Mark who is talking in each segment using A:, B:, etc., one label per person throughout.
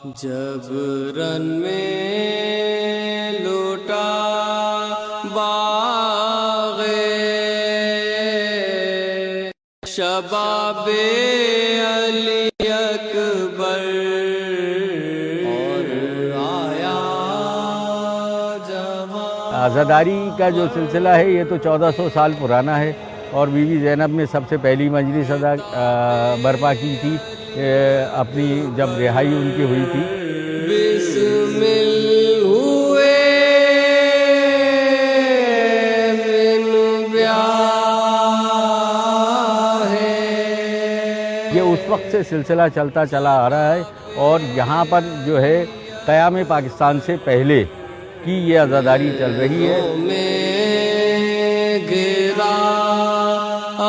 A: جب رن میں لوٹا باغ شباب علی اکبر اور آیا جوان۔
B: عزاداری کا جو سلسلہ ہے یہ تو 1400 سال پرانا ہے، اور بی بی زینب نے سب سے پہلی مجلس برپا کی تھی اپنی جب رہائی ان کی ہوئی تھی۔
A: بسمل ہوئے من بیاہ
B: یہ اس وقت سے سلسلہ چلتا چلا آ رہا ہے، اور یہاں پر جو ہے قیام پاکستان سے پہلے کی یہ عزاداری چل رہی ہے۔
A: میں گرا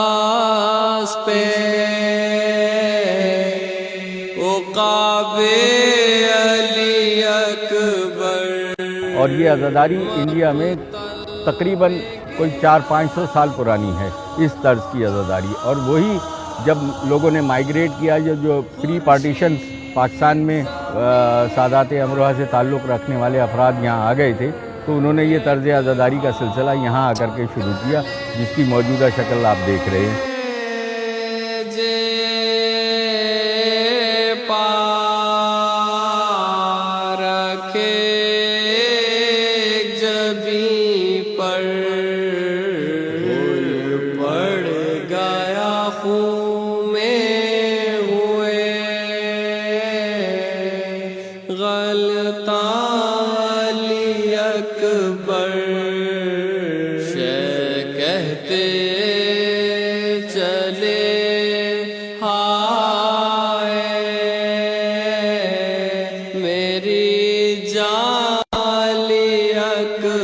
A: آس پہ عقاب علی اکبر،
B: اور یہ عزاداری انڈیا میں تقریباً کوئی 400-500 سال پرانی ہے اس طرز کی عزاداری۔ اور وہی جب لوگوں نے مائیگریٹ کیا، جو پری پارٹیشن پاکستان میں سادات امروہہ سے تعلق رکھنے والے افراد یہاں آ گئے تھے، تو انہوں نے یہ طرز عزاداری کا سلسلہ یہاں آ کر کے شروع کیا، جس کی موجودہ شکل آپ دیکھ رہے ہیں۔
A: علی اکبر کہتے چلے ہائے میری جان علی اکبر۔